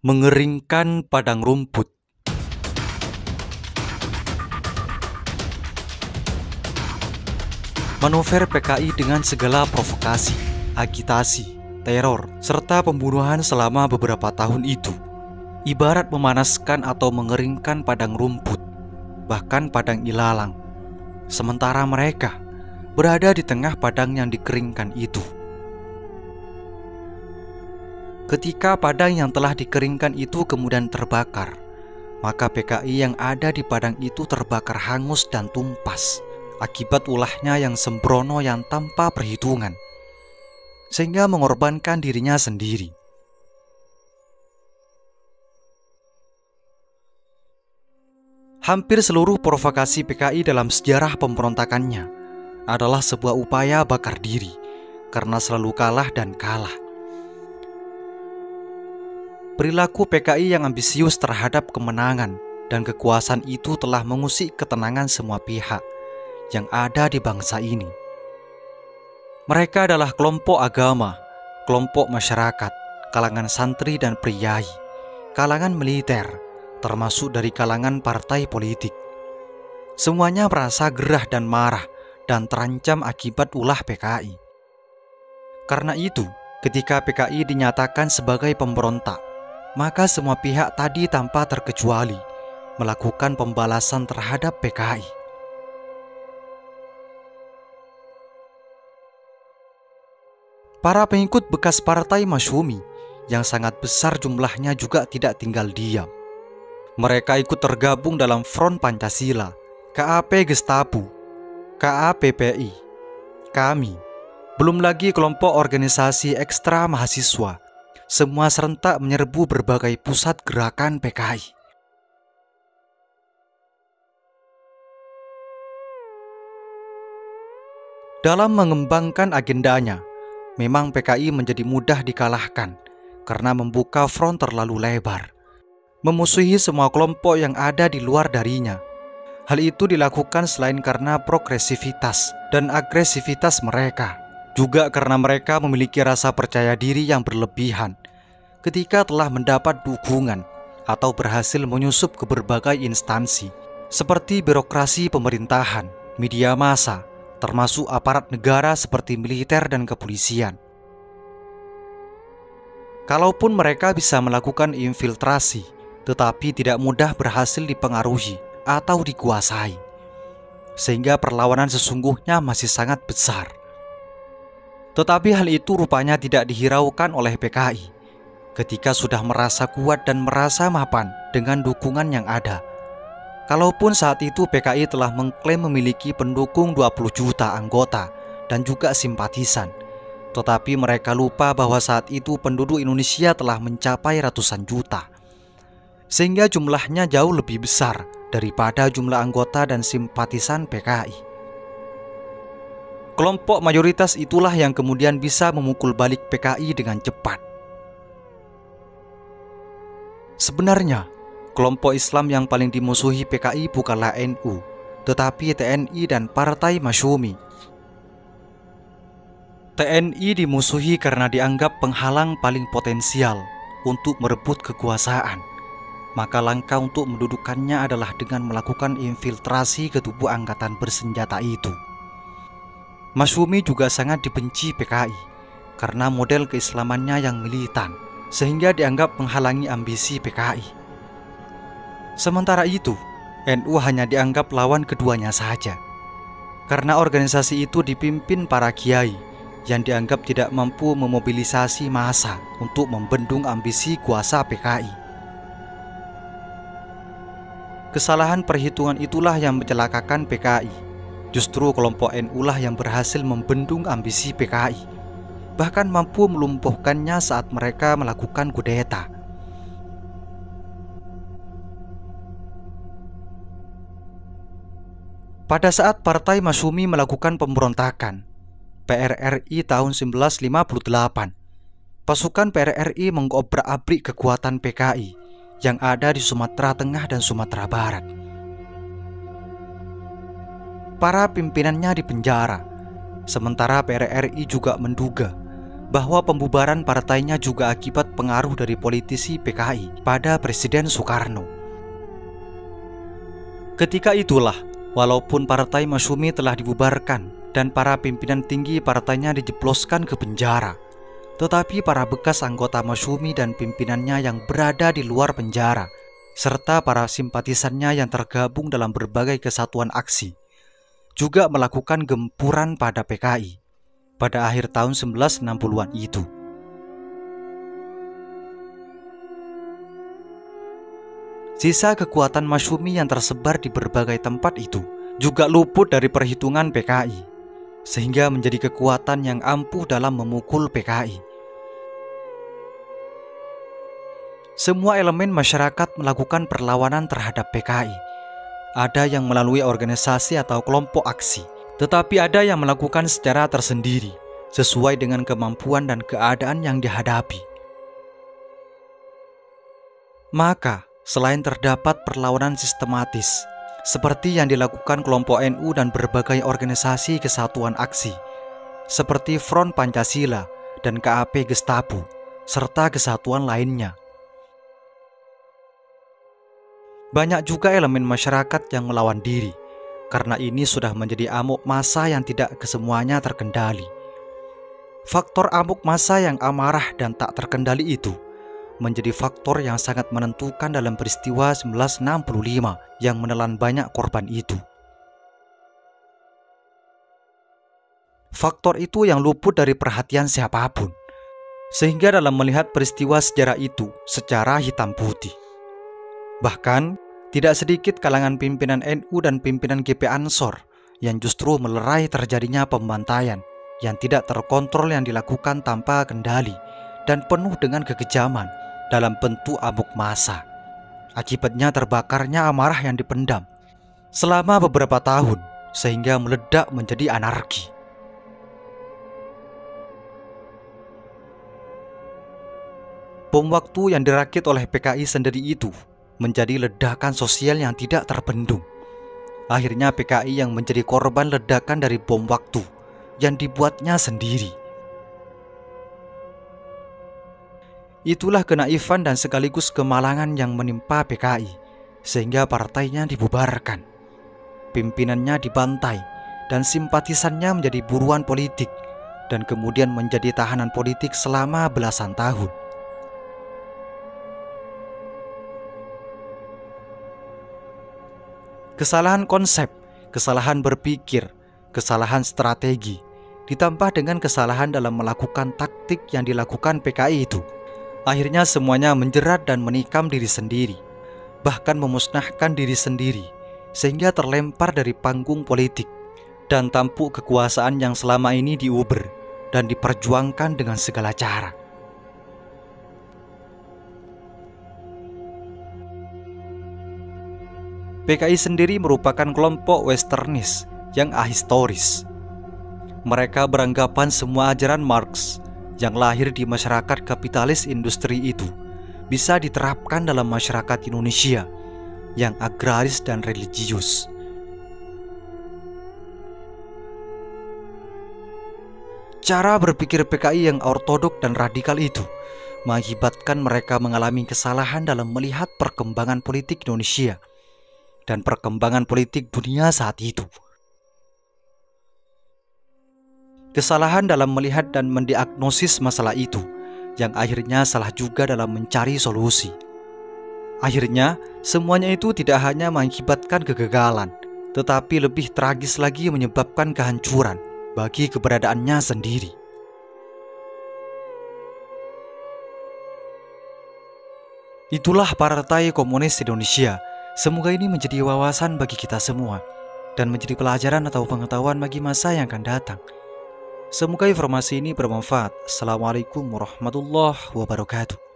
Mengeringkan padang rumput. Manuver PKI dengan segala provokasi, agitasi, teror, serta pembunuhan selama beberapa tahun itu ibarat memanaskan atau mengeringkan padang rumput, bahkan padang ilalang. Sementara mereka berada di tengah padang yang dikeringkan itu. Ketika padang yang telah dikeringkan itu kemudian terbakar, maka PKI yang ada di padang itu terbakar hangus dan tumpas akibat ulahnya yang sembrono yang tanpa perhitungan, sehingga mengorbankan dirinya sendiri. Hampir seluruh provokasi PKI dalam sejarah pemberontakannya adalah sebuah upaya bakar diri karena selalu kalah dan kalah. Perilaku PKI yang ambisius terhadap kemenangan dan kekuasaan itu telah mengusik ketenangan semua pihak yang ada di bangsa ini. Mereka adalah kelompok agama, kelompok masyarakat, kalangan santri dan priai, kalangan militer, termasuk dari kalangan partai politik. Semuanya merasa gerah dan marah dan terancam akibat ulah PKI. Karena itu, ketika PKI dinyatakan sebagai pemberontak, maka semua pihak tadi tanpa terkecuali melakukan pembalasan terhadap PKI. Para pengikut bekas partai Masyumi yang sangat besar jumlahnya juga tidak tinggal diam. Mereka ikut tergabung dalam Front Pancasila, KAP Gestapu, KAPPI, KAMI, belum lagi kelompok organisasi ekstra mahasiswa. Semua serentak menyerbu berbagai pusat gerakan PKI. Dalam mengembangkan agendanya, memang PKI menjadi mudah dikalahkan karena membuka front terlalu lebar, memusuhi semua kelompok yang ada di luar darinya. Hal itu dilakukan selain karena progresivitas dan agresivitas mereka, juga karena mereka memiliki rasa percaya diri yang berlebihan ketika telah mendapat dukungan atau berhasil menyusup ke berbagai instansi seperti birokrasi pemerintahan, media massa, termasuk aparat negara seperti militer dan kepolisian. Kalaupun mereka bisa melakukan infiltrasi, tetapi tidak mudah berhasil dipengaruhi atau dikuasai, sehingga perlawanan sesungguhnya masih sangat besar. Tetapi hal itu rupanya tidak dihiraukan oleh PKI ketika sudah merasa kuat dan merasa mapan dengan dukungan yang ada. Kalaupun saat itu PKI telah mengklaim memiliki pendukung 20 juta anggota dan juga simpatisan, tetapi mereka lupa bahwa saat itu penduduk Indonesia telah mencapai ratusan juta, sehingga jumlahnya jauh lebih besar daripada jumlah anggota dan simpatisan PKI. Kelompok mayoritas itulah yang kemudian bisa memukul balik PKI dengan cepat. Sebenarnya, kelompok Islam yang paling dimusuhi PKI bukanlah NU, tetapi TNI dan Partai Masyumi. TNI dimusuhi karena dianggap penghalang paling potensial untuk merebut kekuasaan. Maka langkah untuk mendudukannya adalah dengan melakukan infiltrasi ke tubuh angkatan bersenjata itu. Masyumi juga sangat dibenci PKI karena model keislamannya yang militan, sehingga dianggap menghalangi ambisi PKI. Sementara itu, NU hanya dianggap lawan keduanya saja, karena organisasi itu dipimpin para kiai yang dianggap tidak mampu memobilisasi massa untuk membendung ambisi kuasa PKI. Kesalahan perhitungan itulah yang mencelakakan PKI. Justru kelompok NU lah yang berhasil membendung ambisi PKI, bahkan mampu melumpuhkannya saat mereka melakukan kudeta. Pada saat Partai Masyumi melakukan pemberontakan PRRI tahun 1958, pasukan PRRI mengobrak-abrik kekuatan PKI yang ada di Sumatera Tengah dan Sumatera Barat. Para pimpinannya dipenjara, sementara PRRI juga menduga bahwa pembubaran partainya juga akibat pengaruh dari politisi PKI pada Presiden Soekarno. Ketika itulah, walaupun Partai Masyumi telah dibubarkan dan para pimpinan tinggi partainya dijebloskan ke penjara, tetapi para bekas anggota Masyumi dan pimpinannya yang berada di luar penjara, serta para simpatisannya yang tergabung dalam berbagai kesatuan aksi, juga melakukan gempuran pada PKI pada akhir tahun 1960-an itu. Sisa kekuatan Masyumi yang tersebar di berbagai tempat itu juga luput dari perhitungan PKI, sehingga menjadi kekuatan yang ampuh dalam memukul PKI. Semua elemen masyarakat melakukan perlawanan terhadap PKI. Ada yang melalui organisasi atau kelompok aksi, tetapi ada yang melakukan secara tersendiri, sesuai dengan kemampuan dan keadaan yang dihadapi. Maka, selain terdapat perlawanan sistematis, seperti yang dilakukan kelompok NU dan berbagai organisasi kesatuan aksi, seperti Front Pancasila dan KAP Gestapo, serta kesatuan lainnya, banyak juga elemen masyarakat yang melawan diri, karena ini sudah menjadi amuk massa yang tidak kesemuanya terkendali. Faktor amuk massa yang amarah dan tak terkendali itu menjadi faktor yang sangat menentukan dalam peristiwa 1965 yang menelan banyak korban itu. Faktor itu yang luput dari perhatian siapapun, sehingga dalam melihat peristiwa sejarah itu secara hitam putih, bahkan tidak sedikit kalangan pimpinan NU dan pimpinan GP Ansor yang justru melerai terjadinya pembantaian yang tidak terkontrol yang dilakukan tanpa kendali dan penuh dengan kekejaman dalam bentuk amuk massa. Akibatnya terbakarnya amarah yang dipendam selama beberapa tahun sehingga meledak menjadi anarki. Bom waktu yang dirakit oleh PKI sendiri itu menjadi ledakan sosial yang tidak terbendung. Akhirnya PKI yang menjadi korban ledakan dari bom waktu yang dibuatnya sendiri. Itulah kenaifan dan sekaligus kemalangan yang menimpa PKI, sehingga partainya dibubarkan, pimpinannya dibantai, dan simpatisannya menjadi buruan politik, dan kemudian menjadi tahanan politik selama belasan tahun. Kesalahan konsep, kesalahan berpikir, kesalahan strategi, ditambah dengan kesalahan dalam melakukan taktik yang dilakukan PKI itu, akhirnya semuanya menjerat dan menikam diri sendiri, bahkan memusnahkan diri sendiri, sehingga terlempar dari panggung politik dan tampuk kekuasaan yang selama ini diuber dan diperjuangkan dengan segala cara. PKI sendiri merupakan kelompok westernis yang ahistoris. Mereka beranggapan semua ajaran Marx yang lahir di masyarakat kapitalis industri itu bisa diterapkan dalam masyarakat Indonesia yang agraris dan religius. Cara berpikir PKI yang ortodok dan radikal itu mengakibatkan mereka mengalami kesalahan dalam melihat perkembangan politik Indonesia dan perkembangan politik dunia saat itu. Kesalahan dalam melihat dan mendiagnosis masalah itu yang akhirnya salah juga dalam mencari solusi. Akhirnya semuanya itu tidak hanya mengakibatkan kegagalan, tetapi lebih tragis lagi menyebabkan kehancuran bagi keberadaannya sendiri. Itulah Partai Komunis Indonesia. Semoga ini menjadi wawasan bagi kita semua dan menjadi pelajaran atau pengetahuan bagi masa yang akan datang. Semoga informasi ini bermanfaat. Assalamualaikum warahmatullahi wabarakatuh.